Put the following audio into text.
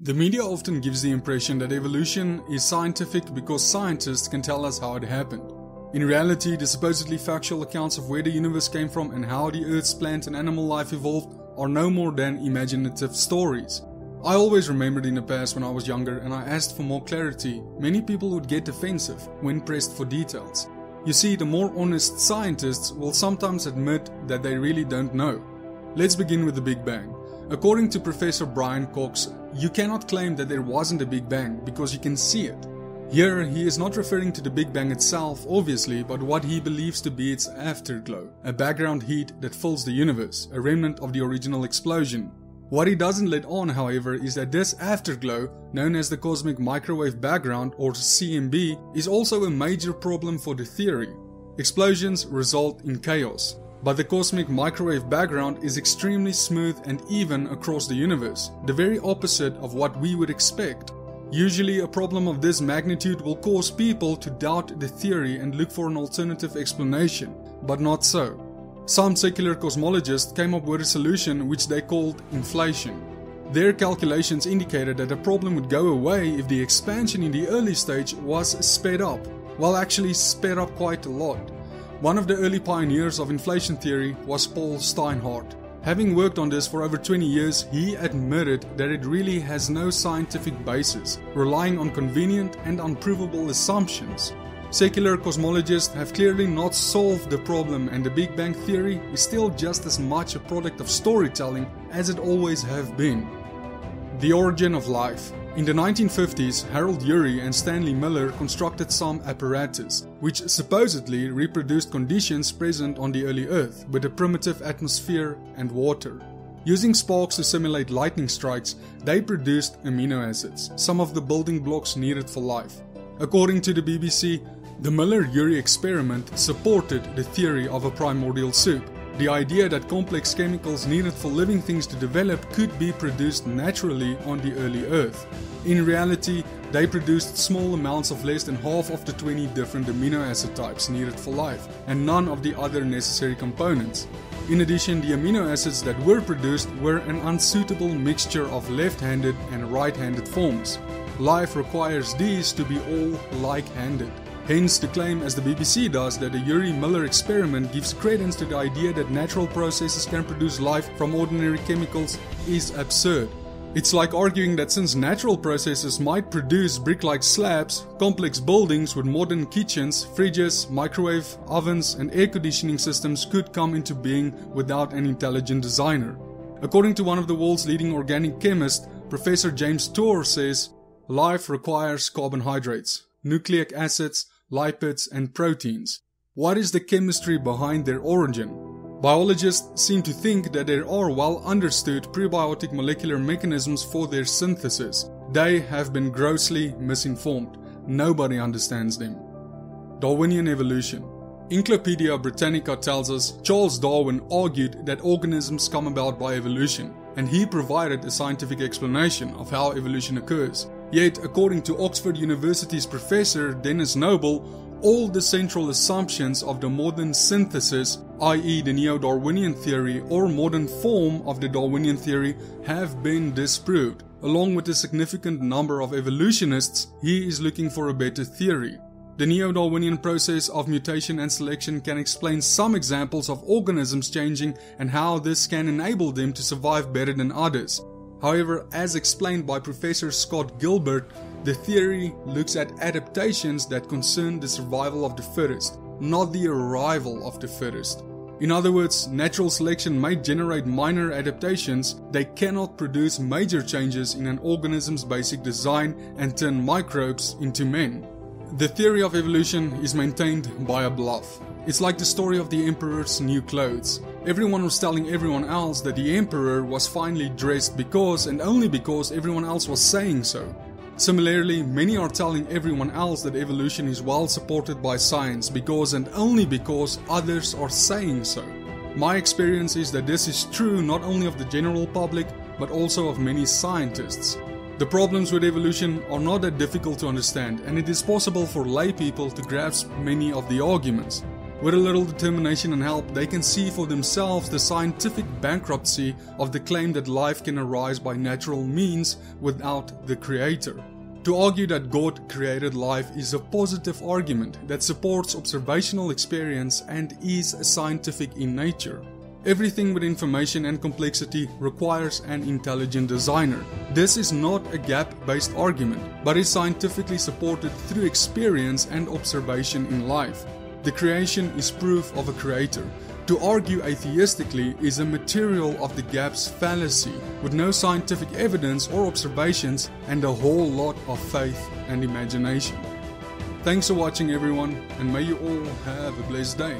The media often gives the impression that evolution is scientific because scientists can tell us how it happened. In reality, the supposedly factual accounts of where the universe came from and how the Earth's plant and animal life evolved are no more than imaginative stories. I always remembered in the past when I was younger and I asked for more clarity, many people would get defensive when pressed for details. You see, the more honest scientists will sometimes admit that they really don't know. Let's begin with the Big Bang. According to Professor Brian Cox, you cannot claim that there wasn't a Big Bang because you can see it. Here, he is not referring to the Big Bang itself, obviously, but what he believes to be its afterglow, a background heat that fills the universe, a remnant of the original explosion. What he doesn't let on, however, is that this afterglow, known as the cosmic microwave background or CMB, is also a major problem for the theory. Explosions result in chaos. But the cosmic microwave background is extremely smooth and even across the universe, the very opposite of what we would expect. Usually, a problem of this magnitude will cause people to doubt the theory and look for an alternative explanation, but not so. Some secular cosmologists came up with a solution which they called inflation. Their calculations indicated that the problem would go away if the expansion in the early stage was sped up, well, actually sped up quite a lot. One of the early pioneers of inflation theory was Paul Steinhardt. Having worked on this for over 20 years, he admitted that it really has no scientific basis, relying on convenient and unprovable assumptions. Secular cosmologists have clearly not solved the problem, and the Big Bang theory is still just as much a product of storytelling as it always have been. The origin of life. In the 1950s, Harold Urey and Stanley Miller constructed some apparatus, which supposedly reproduced conditions present on the early Earth, with a primitive atmosphere and water. Using sparks to simulate lightning strikes, they produced amino acids, some of the building blocks needed for life. According to the BBC, the Miller-Urey experiment supported the theory of a primordial soup. The idea that complex chemicals needed for living things to develop could be produced naturally on the early Earth. In reality, they produced small amounts of less than half of the 20 different amino acid types needed for life, and none of the other necessary components. In addition, the amino acids that were produced were an unsuitable mixture of left-handed and right-handed forms. Life requires these to be all like-handed. Hence, to claim, as the BBC does, that the Urey-Miller experiment gives credence to the idea that natural processes can produce life from ordinary chemicals is absurd. It's like arguing that since natural processes might produce brick-like slabs, complex buildings with modern kitchens, fridges, microwave ovens and air conditioning systems could come into being without an intelligent designer. According to one of the world's leading organic chemists, Professor James Tour says, life requires carbohydrates, nucleic acids, lipids and proteins. What is the chemistry behind their origin? Biologists seem to think that there are well understood prebiotic molecular mechanisms for their synthesis. They have been grossly misinformed. Nobody understands them. Darwinian Evolution. Encyclopedia Britannica tells us Charles Darwin argued that organisms come about by evolution, and he provided a scientific explanation of how evolution occurs. Yet, according to Oxford University's Professor Dennis Noble, all the central assumptions of the modern synthesis, i.e. the neo-Darwinian theory or modern form of the Darwinian theory, have been disproved. Along with a significant number of evolutionists, he is looking for a better theory. The neo-Darwinian process of mutation and selection can explain some examples of organisms changing and how this can enable them to survive better than others. However, as explained by Professor Scott Gilbert, the theory looks at adaptations that concern the survival of the fittest, not the arrival of the fittest. In other words, natural selection may generate minor adaptations, they cannot produce major changes in an organism's basic design and turn microbes into men. The theory of evolution is maintained by a bluff. It's like the story of the emperor's new clothes. Everyone was telling everyone else that the emperor was finely dressed because and only because everyone else was saying so. Similarly, many are telling everyone else that evolution is well supported by science because and only because others are saying so. My experience is that this is true not only of the general public, but also of many scientists. The problems with evolution are not that difficult to understand, and it is possible for lay people to grasp many of the arguments. With a little determination and help, they can see for themselves the scientific bankruptcy of the claim that life can arise by natural means without the Creator. To argue that God created life is a positive argument that supports observational experience and is scientific in nature. Everything with information and complexity requires an intelligent designer. This is not a gap-based argument, but is scientifically supported through experience and observation in life. The creation is proof of a creator. To argue atheistically is a material of the gap's fallacy, with no scientific evidence or observations and a whole lot of faith and imagination. Thanks for watching everyone, and may you all have a blessed day.